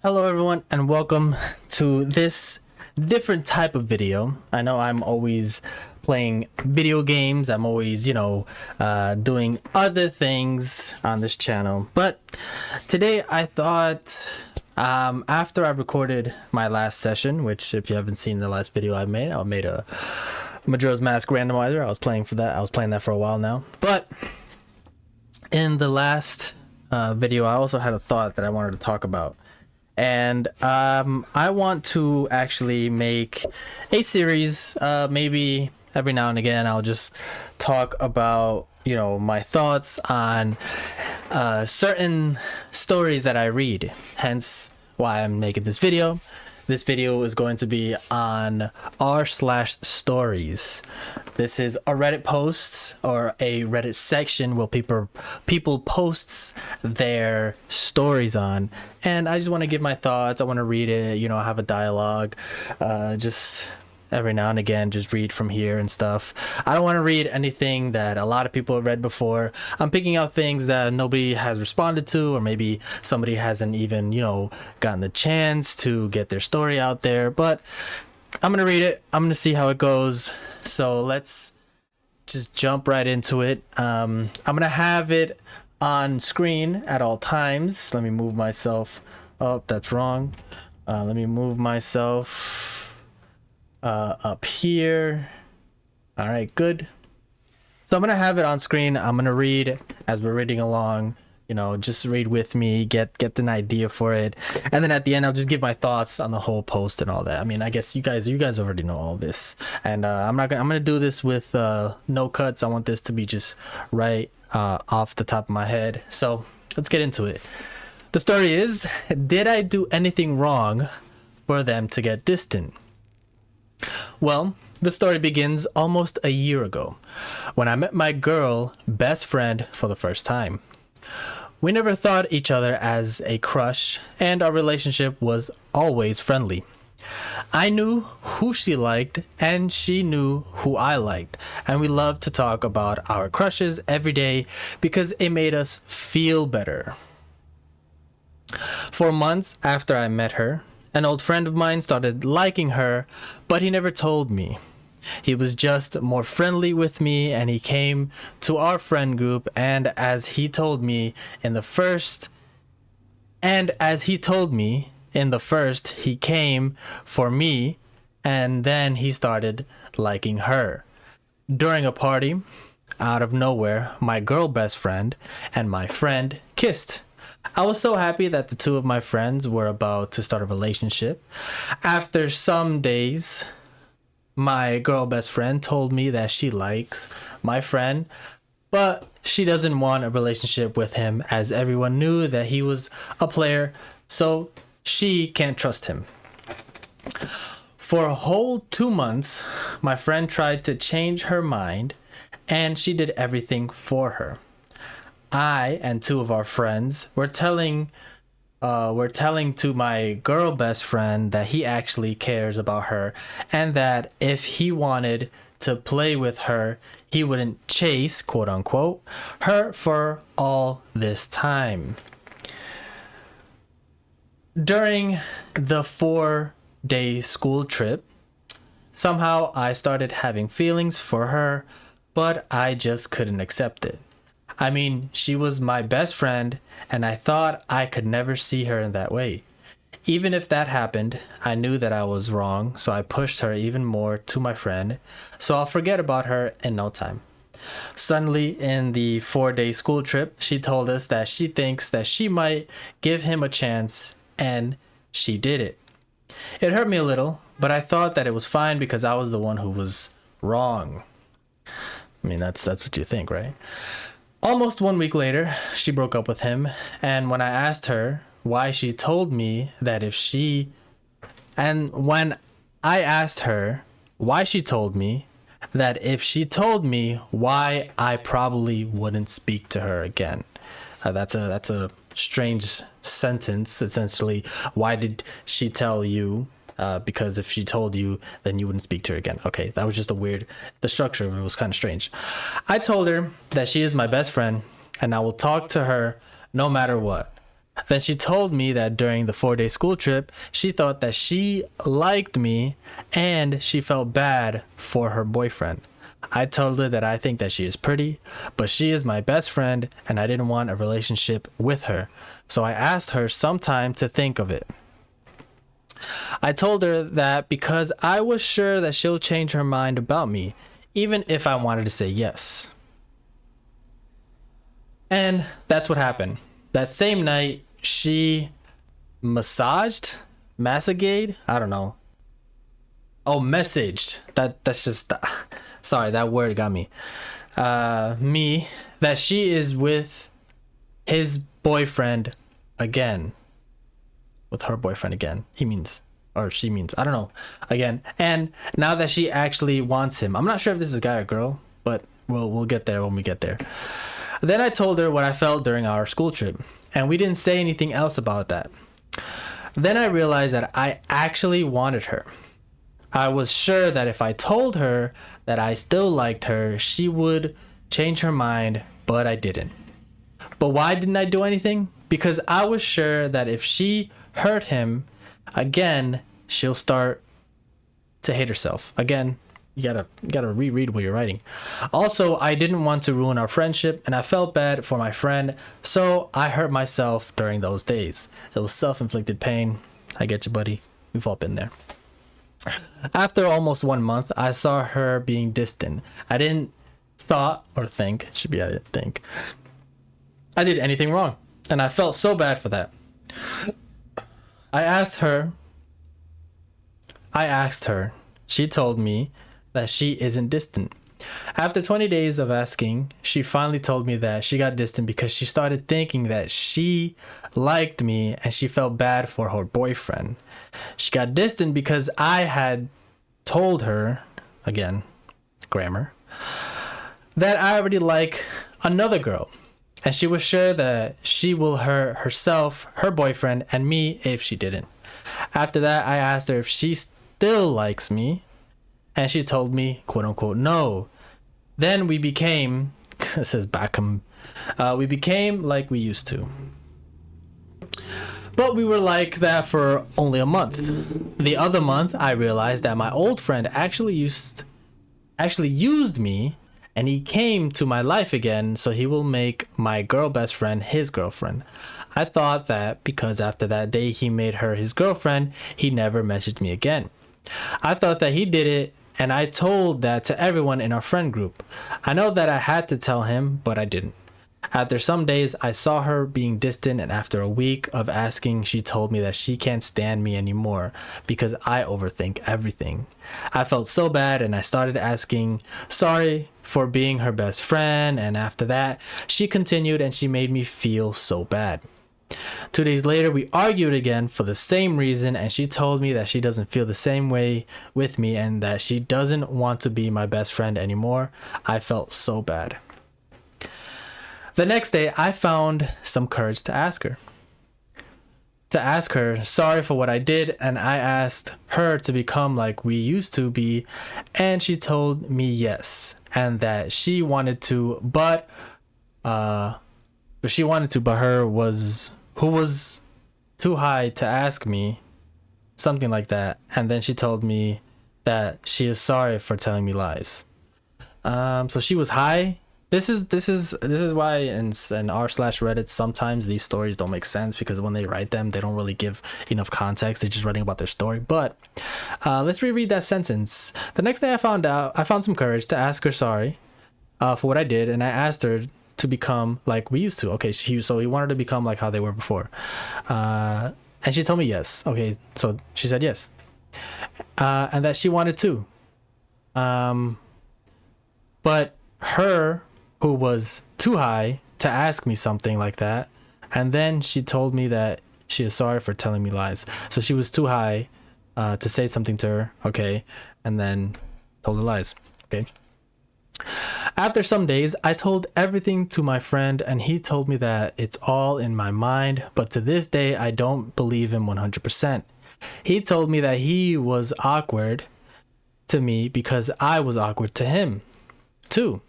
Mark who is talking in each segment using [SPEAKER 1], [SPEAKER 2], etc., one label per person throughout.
[SPEAKER 1] Hello everyone and welcome to this different type of video. I know I'm always playing video games. I'm always, doing other things on this channel. But today I thought after I recorded my last session, which if you haven't seen the last video I made a Majora's Mask randomizer. I was playing that for a while now. But in the last video, I also had a thought that I wanted to talk about. And I want to actually make a series. Maybe every now and again I'll just talk about my thoughts on certain stories that I read, hence why I'm making this video. This video is going to be on r/stories. This is a Reddit post or a Reddit section where people posts their stories on, and I just want to give my thoughts. I want to read it, have a dialogue, just every now and again, just read from here and stuff. I don't want to read anything that a lot of people have read before. I'm picking out things that nobody has responded to, or maybe somebody hasn't even, gotten the chance to get their story out there. But I'm going to read it. I'm going to see how it goes. So let's just jump right into it. I'm going to have it on screen at all times. Let me move myself. Oh, that's wrong. Let me move myself up here. All right, good. So I'm gonna have it on screen. I'm gonna read as we're reading along. Just read with me, get an idea for it, and then at the end I'll just give my thoughts on the whole post and all that. I mean, I guess you guys already know all this, and I'm gonna do this with no cuts. I want this to be just right off the top of my head. So let's get into it. The story is: did I do anything wrong for them to get distant? Well, the story begins almost a year ago when I met my girl best friend for the first time. We never thought each other as a crush, and our relationship was always friendly. I knew who she liked and she knew who I liked, and we loved to talk about our crushes every day because it made us feel better. For months after I met her, an old friend of mine started liking her, but he never told me. He was just more friendly with me, and he came to our friend group, and as he told me in the first, he came for me, and then he started liking her. During a party, out of nowhere, my girl best friend and my friend kissed. I was so happy that the two of my friends were about to start a relationship. After some days, my girl best friend told me that she likes my friend, but she doesn't want a relationship with him, as everyone knew that he was a player, so she can't trust him. For a whole 2 months, my friend tried to change her mind, and she did everything for her. I and two of our friends were telling to my girl best friend that he actually cares about her, and that if he wanted to play with her, he wouldn't chase, quote unquote, her for all this time. During the 4-day school trip, somehow I started having feelings for her, but I just couldn't accept it. I mean, she was my best friend, and I thought I could never see her in that way. Even if that happened, I knew that I was wrong, so I pushed her even more to my friend, so I'll forget about her in no time. Suddenly, in the 4-day school trip, she told us that she thinks that she might give him a chance, and she did it. It hurt me a little, but I thought that it was fine because I was the one who was wrong. I mean, that's what you think, right? Almost 1 week later, she broke up with him, and when I asked her why she told me that if she told me why, I probably wouldn't speak to her again. That's a strange sentence. Essentially, why did she tell you? Because if she told you, then you wouldn't speak to her again. Okay, that was just the structure of it was kind of strange. I told her that she is my best friend and I will talk to her no matter what. Then she told me that during the 4-day school trip, she thought that she liked me and she felt bad for her boyfriend. I told her that I think that she is pretty, but she is my best friend and I didn't want a relationship with her. So I asked her some time to think of it. I told her that because I was sure that she'll change her mind about me, even if I wanted to say yes. And that's what happened. That same night, she messaged, I don't know. Oh, messaged. That's just, sorry, that word got me. Me, that she is with his boyfriend again. With her boyfriend again. He means, or she means, I don't know. Again. And now that she actually wants him. I'm not sure if this is a guy or girl, but we'll get there when we get there. Then I told her what I felt during our school trip, and we didn't say anything else about that. Then I realized that I actually wanted her. I was sure that if I told her that I still liked her, she would change her mind, but I didn't. But why didn't I do anything? Because I was sure that if she hurt him again, she'll start to hate herself. Again, you gotta reread what you're writing. Also, I didn't want to ruin our friendship and I felt bad for my friend, so I hurt myself during those days. It was self-inflicted pain. I get you, buddy. We've all been there. After almost 1 month, I saw her being distant. I didn't should be I think I did anything wrong, and I felt so bad for that. I asked her. She told me that she isn't distant. After 20 days of asking, she finally told me that she got distant because she started thinking that she liked me and she felt bad for her boyfriend. She got distant because I had told her, again, grammar, that I already like another girl. And she was sure that she will hurt herself, her boyfriend, and me if she didn't. After that, I asked her if she still likes me. And she told me, quote unquote, no. Then we became, this is Backham, we became like we used to. But we were like that for only a month. The other month, I realized that my old friend actually used me, and he came to my life again, so he will make my girl best friend his girlfriend. I thought that because after that day he made her his girlfriend, he never messaged me again. I thought that he did it, and I told that to everyone in our friend group. I know that I had to tell him, but I didn't. After some days, I saw her being distant, and after a week of asking, she told me that she can't stand me anymore because I overthink everything. I felt so bad, and I started asking sorry for being her best friend, and after that, she continued and she made me feel so bad. 2 days later, we argued again for the same reason, and she told me that she doesn't feel the same way with me and that she doesn't want to be my best friend anymore. I felt so bad. The next day, I found some courage to ask her sorry for what I did, and I asked her to become like we used to be, and she told me yes, and that she wanted to, but her who was too high to ask me, something like that. And then she told me that she is sorry for telling me lies. So she was high. This is why in r/Reddit sometimes these stories don't make sense, because when they write them, they don't really give enough context. They're just writing about their story. But let's reread that sentence. The next day I found some courage to ask her sorry for what I did, and I asked her to become like we used to. Okay, so he wanted to become like how they were before, and she told me yes. Okay, so she said yes, and that she wanted to, but her who was too high to ask me something like that, and then she told me that she is sorry for telling me lies. So she was too high to say something to her, okay, and then told her lies. Okay. After some days, I told everything to my friend, and he told me that it's all in my mind, but to this day, I don't believe him 100%. He told me that he was awkward to me because I was awkward to him, too.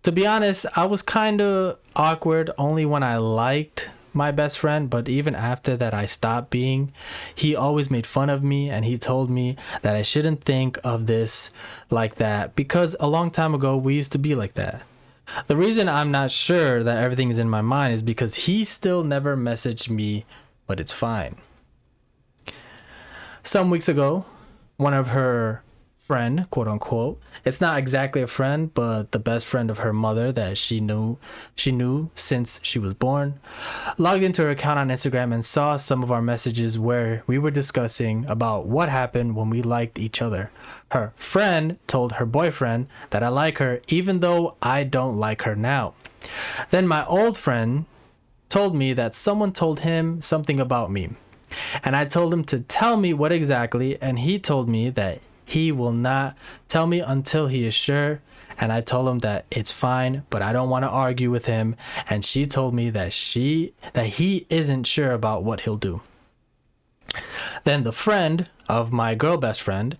[SPEAKER 1] To be honest, I was kind of awkward only when I liked my best friend, but even after that I stopped being, he always made fun of me, and he told me that I shouldn't think of this like that because a long time ago we used to be like that. The reason I'm not sure that everything is in my mind is because he still never messaged me, but it's fine. Some weeks ago, one of her friend, quote unquote, it's not exactly a friend, but the best friend of her mother that she knew since she was born, logged into her account on Instagram and saw some of our messages where we were discussing about what happened when we liked each other. Her friend told her boyfriend that I like her even though I don't like her now. Then my old friend told me that someone told him something about me, and I told him to tell me what exactly, and he told me that he will not tell me until he is sure, and I told him that it's fine, but I don't want to argue with him, and she told me that he isn't sure about what he'll do. Then the friend of my girl best friend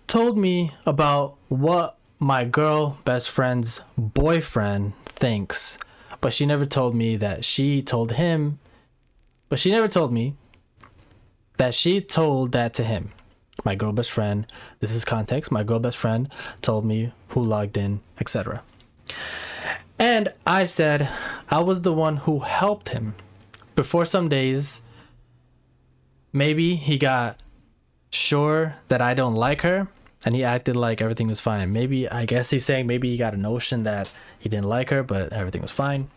[SPEAKER 1] told me about what my girl best friend's boyfriend thinks, but she never told me that she told him, but she never told me that she told that to him. My girl best friend, this is context, my girl best friend told me who logged in, etc. And I said I was the one who helped him. Before some days, maybe he got sure that I don't like her and he acted like everything was fine. Maybe, I guess he's saying maybe he got a notion that he didn't like her, but everything was fine.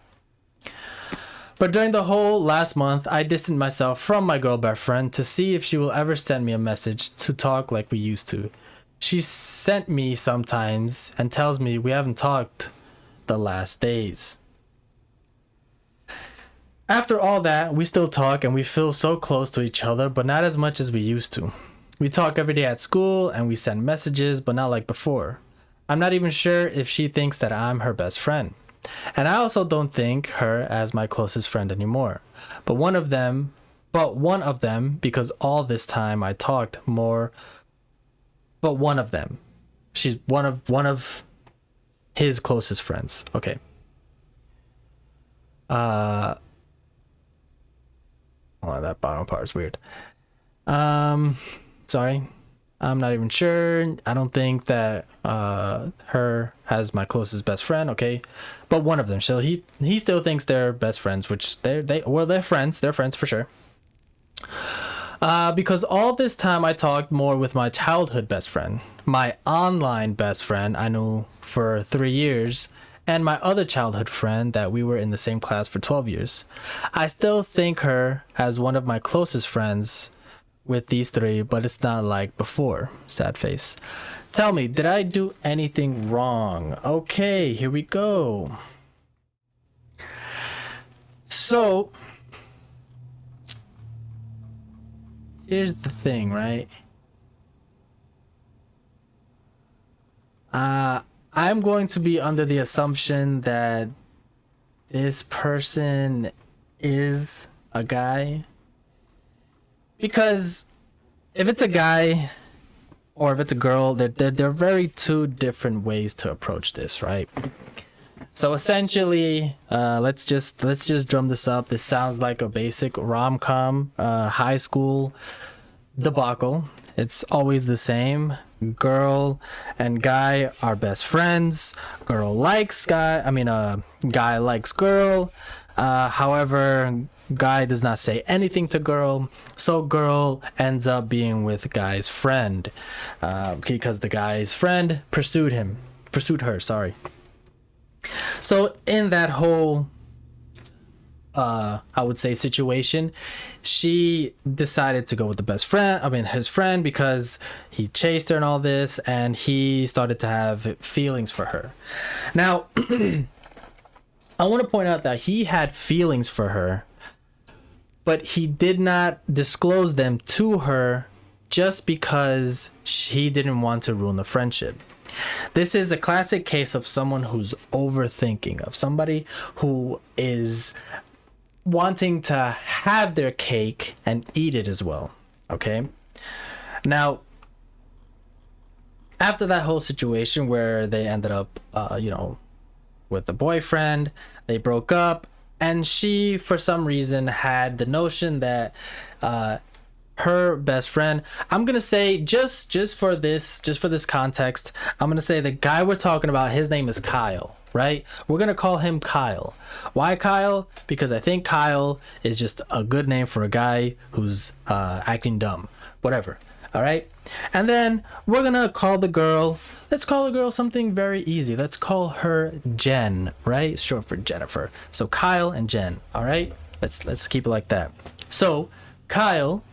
[SPEAKER 1] But during the whole last month, I distanced myself from my girl best friend to see if she will ever send me a message to talk like we used to. She sent me sometimes and tells me we haven't talked the last days. After all that, we still talk and we feel so close to each other, but not as much as we used to. We talk every day at school and we send messages, but not like before. I'm not even sure if she thinks that I'm her best friend. And I also don't think her as my closest friend anymore. But one of them, because all this time I talked more, but one of them. She's one of his closest friends. Okay. Hold on, that bottom part is weird. Sorry. I'm not even sure. I don't think that her as my closest best friend, okay? But one of them. So he still thinks they're best friends, which they're friends. They're friends for sure. Because all this time I talked more with my childhood best friend, my online best friend I knew for 3 years, and my other childhood friend that we were in the same class for 12 years. I still think her as one of my closest friends with these three, but it's not like before. Sad face. Tell me, did I do anything wrong? Okay, here we go. So, here's the thing, right? I'm going to be under the assumption that this person is a guy. Because if it's a guy or if it's a girl, they're very two different ways to approach this, right? So essentially, let's just drum this up. This sounds like a basic rom-com, high school debacle. It's always the same. Girl and guy are best friends. Guy likes girl. However, guy does not say anything to girl, so girl ends up being with guy's friend, because the guy's friend pursued her. So in that whole I would say situation, she decided to go with his friend, because he chased her and all this, and he started to have feelings for her. Now I want to point out that he had feelings for her, but he did not disclose them to her just because he didn't want to ruin the friendship. This is a classic case of someone who's overthinking, of somebody who is wanting to have their cake and eat it as well. Okay? Now, after that whole situation where they ended up, with the boyfriend, they broke up. and she for some reason had the notion that her best friend, I'm gonna say, just for this context, I'm gonna say the guy we're talking about, his name is Kyle, right? We're gonna call him Kyle. Why Kyle? Because I think Kyle is just a good name for a guy who's acting dumb, whatever. All right, and then we're gonna call the girl, let's call the girl something very easy. Let's call her Jen, right? It's short for Jennifer. So Kyle and Jen. All right, let's keep it like that. So Kyle,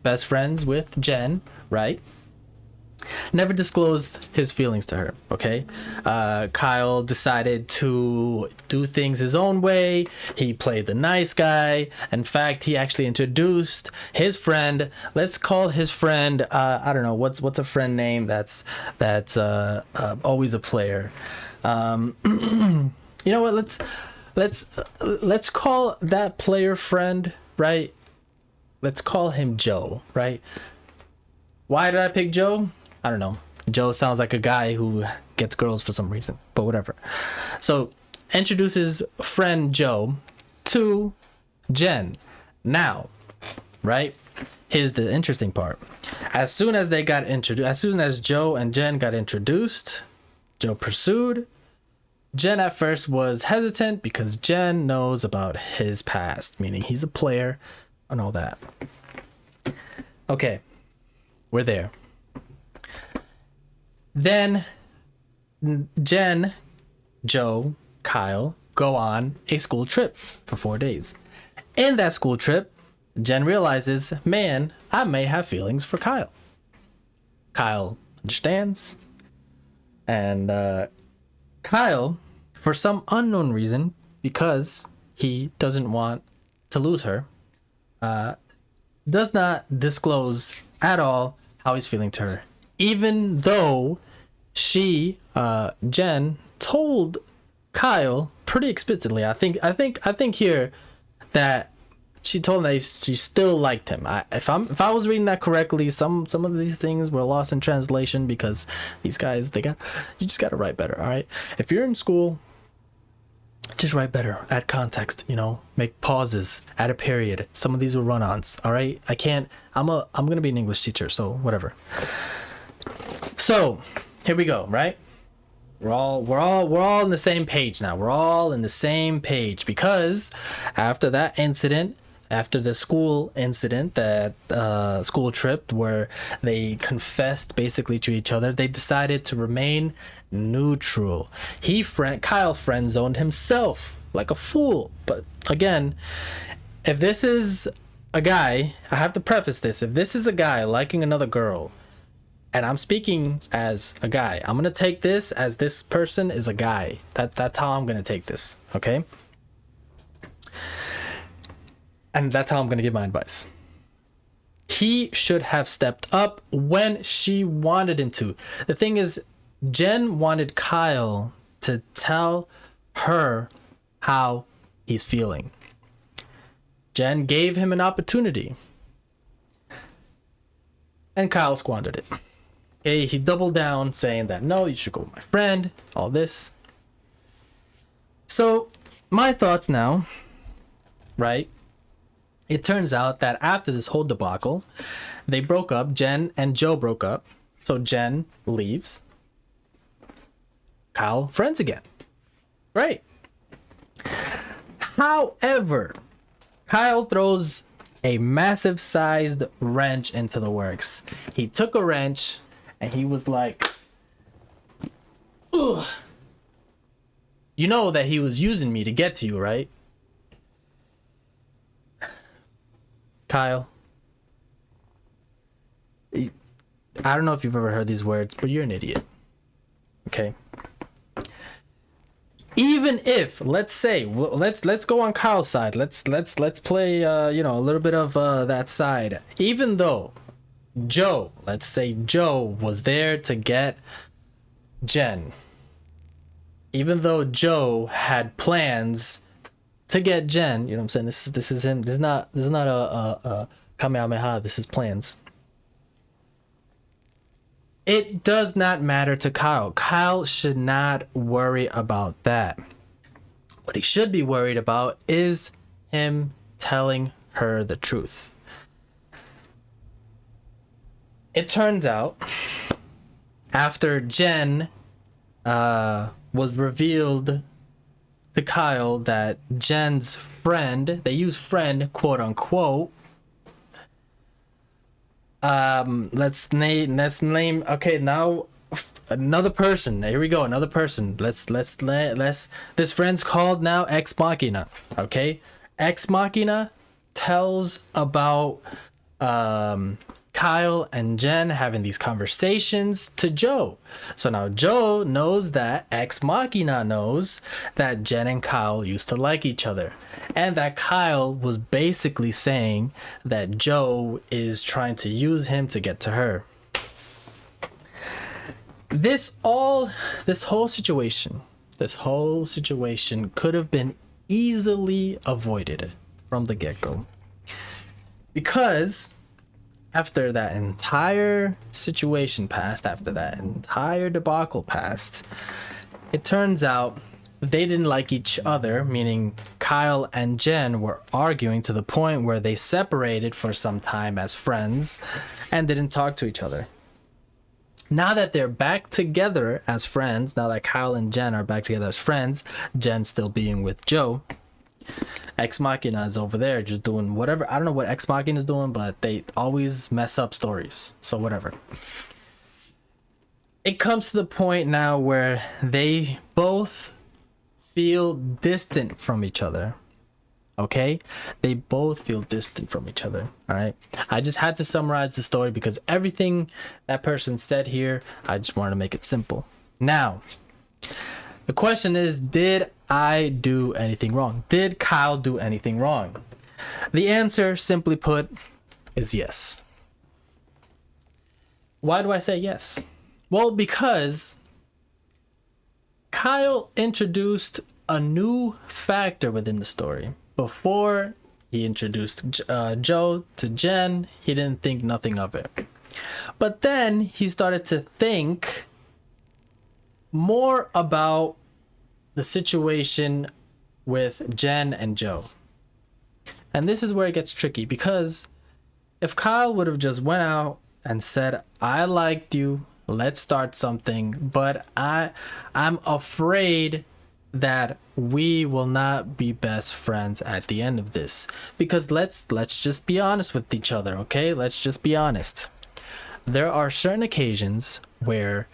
[SPEAKER 1] best friends with Jen, right? Never disclosed his feelings to her, okay? Kyle decided to do things his own way. He played the nice guy. In fact, he actually introduced his friend. Let's call his friend, I don't know, what's a friend name that's always a player. You know what? Let's call that player friend, right? Let's call him Joe, right? Why did I pick Joe? I don't know. Joe sounds like a guy who gets girls for some reason, but whatever. So, introduces friend Joe to Jen. Now, right? Here's the interesting part. As soon as Joe and Jen got introduced, Joe pursued. Jen at first was hesitant because Jen knows about his past, meaning he's a player and all that. Okay, we're there. Then Jen, Joe, Kyle go on a school trip for 4 days. In that school trip, Jen realizes, man, I may have feelings for Kyle. Kyle understands. And Kyle, for some unknown reason, because he doesn't want to lose her, does not disclose at all how he's feeling to her. Even though Jen told Kyle pretty explicitly, I think here that she told him that she still liked him. If I was reading that correctly, some of these things were lost in translation because these guys, you just gotta write better, all right? If you're in school, just write better, add context, make pauses, add a period. Some of these were run-ons, all right? I'm gonna be an English teacher, so whatever. So here we go, right? We're all in the same page now. We're all in the same page because after that incident, after the school incident, that school trip where they confessed basically to each other, they decided to remain neutral. Kyle friend zoned himself like a fool. But again, if this is a guy, I have to preface this. If this is a guy liking another girl, and I'm speaking as a guy, I'm gonna take this as this person is a guy. That's how I'm gonna take this, okay? And that's how I'm gonna give my advice. He should have stepped up when she wanted him to. The thing is, Jen wanted Kyle to tell her how he's feeling. Jen gave him an opportunity, and Kyle squandered it. Okay, he doubled down saying that, no, you should go with my friend, all this. So, my thoughts now, right? It turns out that after this whole debacle, they broke up. Jen and Joe broke up. So Jen leaves. Kyle, friends again. Right. However, Kyle throws a massive sized wrench into the works. He took a wrench and he was like, ugh. You know that he was using me to get to you, right? Kyle, I don't know if you've ever heard these words, but you're an idiot. Okay. Even if, let's say, let's go on Kyle's side. Let's play a little bit of that side. Even though Joe, let's say Joe was there to get Jen. Even though Joe had plans to get Jen, you know what I'm saying? This is him. This is not a Kamehameha. This is plans. It does not matter to Kyle. Kyle should not worry about that. What he should be worried about is him telling her the truth. It turns out, after Jen was revealed to Kyle that Jen's friend, they use friend, quote unquote. Let's name. Okay, now another person. Here we go. Another person. Let's. This friend's called now Ex Machina. Okay, Ex Machina tells about Kyle and Jen having these conversations to Joe. So now Joe knows that Ex Machina knows that Jen and Kyle used to like each other, and that Kyle was basically saying that Joe is trying to use him to get to her. This whole situation could have been easily avoided from the get-go, because after that entire situation passed, after that entire debacle passed, it turns out they didn't like each other, meaning Kyle and Jen were arguing to the point where they separated for some time as friends and didn't talk to each other. Now that they're back together as friends, now that Kyle and Jen are back together as friends, Jen still being with Joe, Ex Machina is over there just doing whatever. I don't know what Ex Machina is doing, but they always mess up stories. So whatever. It comes to the point now where they both feel distant from each other. Okay? They both feel distant from each other. All right? I just had to summarize the story because everything that person said here, I just wanted to make it simple. Now, the question is, did I do anything wrong? Did Kyle do anything wrong? The answer, simply put, is yes. Why do I say yes? Well, because Kyle introduced a new factor within the story. Before he introduced Joe to Jen, he didn't think nothing of it. But then he started to think more about the situation with Jen and Joe. And this is where it gets tricky, because if Kyle would have just went out and said, I liked you, let's start something, but I'm afraid that we will not be best friends at the end of this, because let's just be honest with each other, okay? Let's just be honest. There are certain occasions where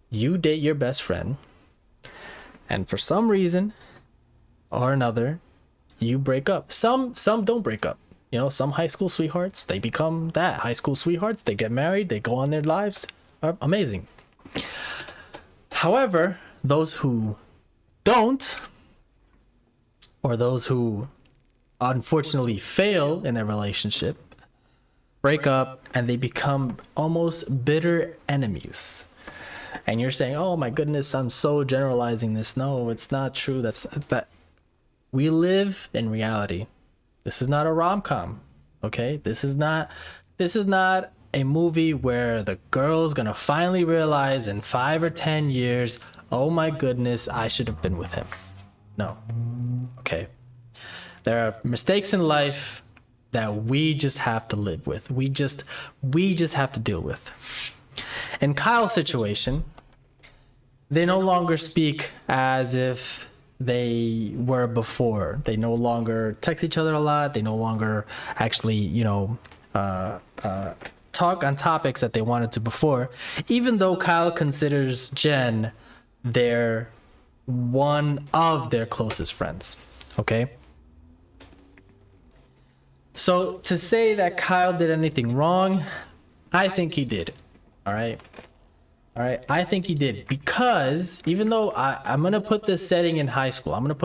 [SPEAKER 1] you date your best friend, and for some reason or another, you break up. Some don't break up. You know, some high school sweethearts, they become that. High school sweethearts, they get married, they go on their lives. Are amazing. However, those who don't, or those who unfortunately fail in their relationship, break up and they become almost bitter enemies. And you're saying, oh my goodness, I'm so generalizing this. No, it's not true. That we live in reality. This is not a rom-com, okay? This is not a movie where the girl's gonna finally realize in 5 or 10 years, oh my goodness, I should have been with him. No, okay? There are mistakes in life that we just have to live with. We just have to deal with. In Kyle's situation, they no longer speak as if they were before. They no longer text each other a lot. They no longer actually, talk on topics that they wanted to before, even though Kyle considers Jen one of their closest friends. Okay? So to say that Kyle did anything wrong, I think he did. All right, I think he did, because even though I'm gonna put this setting in high school, even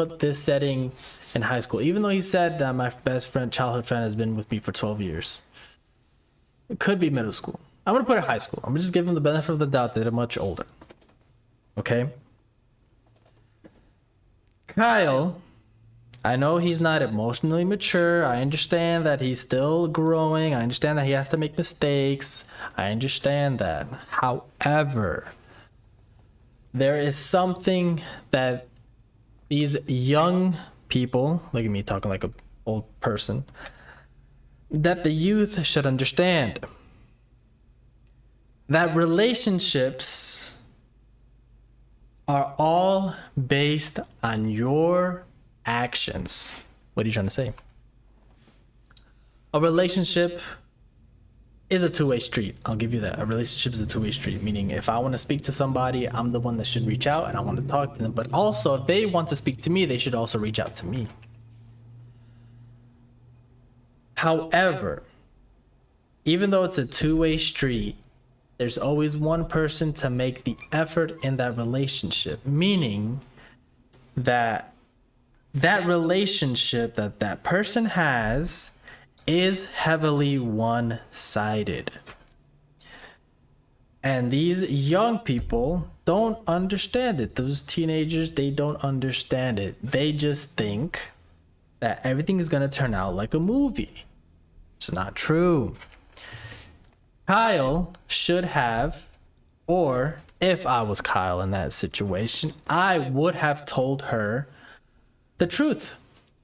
[SPEAKER 1] though he said that my best friend, childhood friend, has been with me for 12 years, it could be middle school. I'm gonna put it high school. I'm gonna just give him the benefit of the doubt that they're much older. Okay, Kyle, I know he's not emotionally mature. I understand that he's still growing. I understand that he has to make mistakes. I understand that. However, there is something that these young people, look at me talking like a old person, that the youth should understand that relationships are all based on your actions. What are you trying to say? A relationship is a two-way street. I'll give you that. A relationship is a two-way street, meaning if I want to speak to somebody, I'm the one that should reach out and I want to talk to them. But also, if they want to speak to me, they should also reach out to me. However, even though it's a two-way street, there's always one person to make the effort in that relationship, meaning that relationship that person has is heavily one-sided. And these young people don't understand it. Those teenagers, they don't understand it. They just think that everything is going to turn out like a movie. It's not true. Kyle should have, or if I was Kyle in that situation, I would have told her the truth.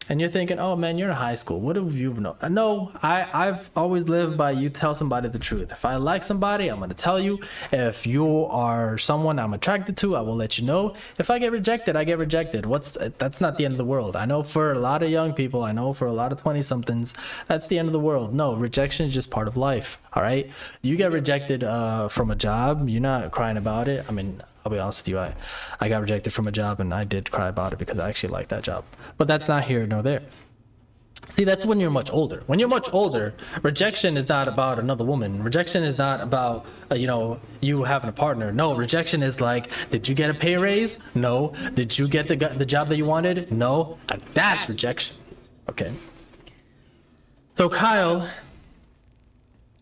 [SPEAKER 1] And you're thinking, oh man, you're in high school. What have you know? No, I've always lived by you tell somebody the truth. If I like somebody, I'm going to tell you. If you are someone I'm attracted to, I will let you know. If I get rejected, I get rejected. That's not the end of the world. I know for a lot of young people, I know for a lot of 20-somethings, that's the end of the world. No, rejection is just part of life. All right. You get rejected from a job. You're not crying about it. I mean, I'll be honest with you, I got rejected from a job and I did cry about it because I actually liked that job. But that's not here nor there. See, that's when you're much older. When you're much older, rejection is not about another woman. Rejection is not about, you having a partner. No, rejection is like, did you get a pay raise? No. Did you get the job that you wanted? No. That's rejection. Okay. So Kyle,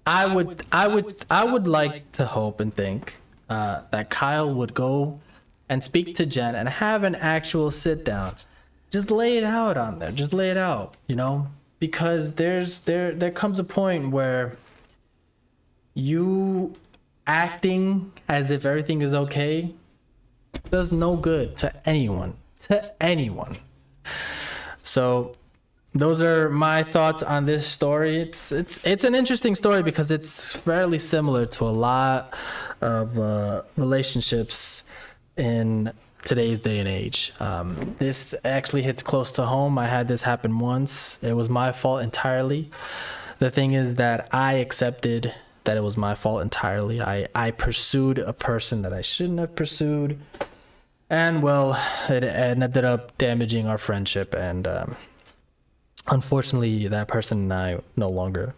[SPEAKER 1] I would like to hope and think that Kyle would go and speak to Jen and have an actual sit down. Just lay it out on there. Just lay it out, because there comes a point where you acting as if everything is okay does no good to anyone. So those are my thoughts on this story. It's an interesting story because it's fairly similar to a lot of relationships in today's day and age. This actually hits close to home. I had this happen once. It was my fault entirely. The thing is that I accepted that it was my fault entirely. I pursued a person that I shouldn't have pursued. And well, it ended up damaging our friendship. And unfortunately, that person and I no longer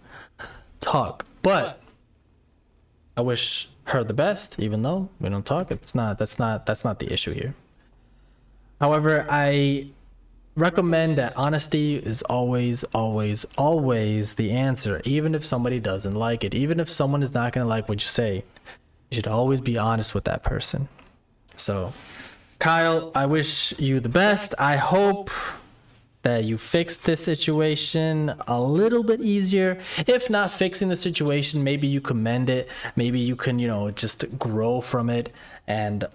[SPEAKER 1] talk. But I wish her the best, even though we don't talk. That's not the issue here. However, I recommend that honesty is always the answer. Even if somebody doesn't like it, even if someone is not going to like what you say, you should always be honest with that person. So Kyle, I wish you the best. I hope that you fix this situation a little bit easier. If not fixing the situation, maybe you can mend it. Maybe you can, just grow from it and,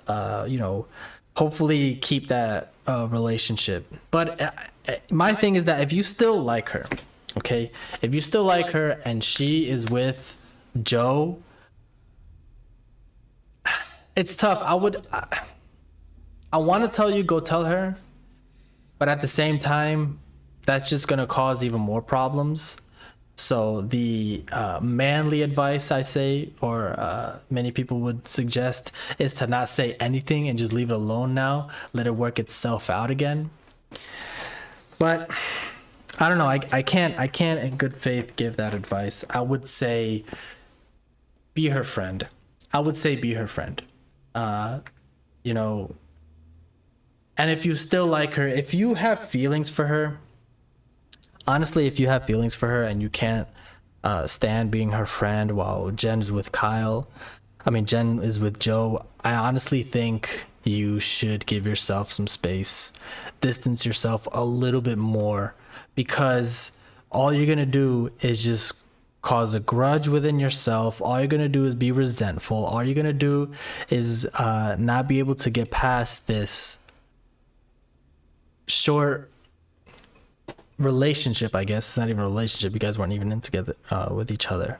[SPEAKER 1] hopefully keep that relationship. But my thing is that if you still like her, okay, if you still like her and she is with Joe, it's tough. I want to tell you, go tell her. But at the same time, that's just going to cause even more problems. So the manly advice I say, or many people would suggest, is to not say anything and just leave it alone now. Let it work itself out again. But I don't know. I can't in good faith give that advice. I would say be her friend. And if you still like her, if you have feelings for her, honestly, if you have feelings for her and you can't stand being her friend while Jen is with Joe, I honestly think you should give yourself some space, distance yourself a little bit more, because all you're going to do is just cause a grudge within yourself. All you're going to do is be resentful. All you're going to do is not be able to get past this short relationship, I guess. It's not even a relationship. You guys weren't even in together with each other.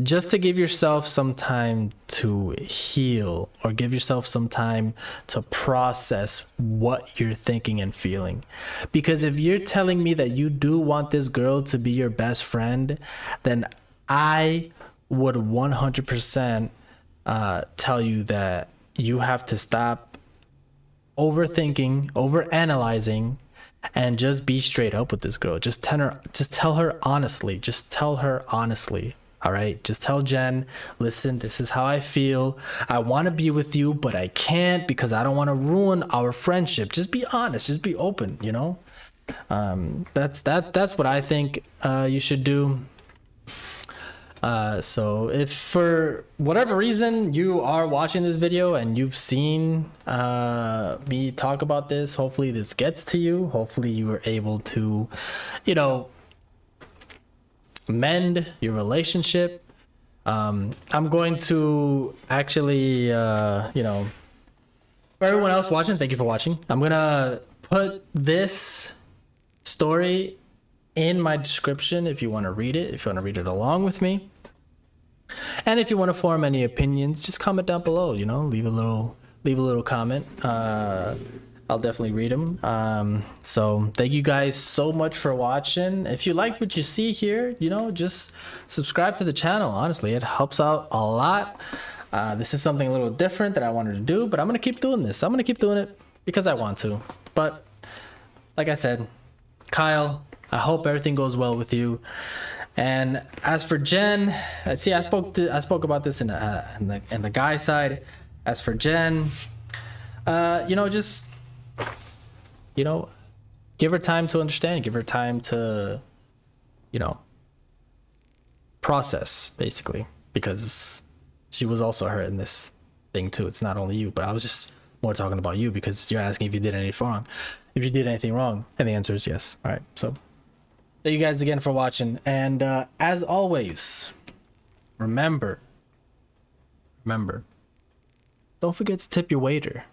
[SPEAKER 1] Just to give yourself some time to heal, or give yourself some time to process what you're thinking and feeling. Because if you're telling me that you do want this girl to be your best friend, then I would 100% tell you that you have to stop overthinking, overanalyzing, and just be straight up with this girl. Just tell her honestly. All right, just tell Jen, listen, this is how I feel. I want to be with you, but I can't because I don't want to ruin our friendship. Just be honest, just be open, you know? That's what I think you should do. So if for whatever reason you are watching this video and you've seen me talk about this, hopefully this gets to you. Hopefully you were able to, you know, mend your relationship. I'm going to actually, you know, for everyone else watching, thank you for watching. I'm gonna put this story in my description if you want to read it, if you want to read it along with me. And if you want to form any opinions, just comment down below, you know, leave a little comment. I'll definitely read them. So thank you guys so much for watching. If you liked what you see here, you know, just subscribe to the channel. Honestly, it helps out a lot. This is something a little different that I wanted to do, but I'm going to keep doing this. I'm going to keep doing it because I want to. But like I said, Kyle, I hope everything goes well with you. And as for Jen, see, I spoke about this in the guy side. As for Jen, you know, just, you know, give her time to understand, give her time to, you know, process, basically, because she was also hurt in this thing too. It's not only you, but I was just more talking about you because you're asking if you did anything wrong. If you did anything wrong, and the answer is yes. All right, so thank you guys again for watching, and as always, remember, don't forget to tip your waiter.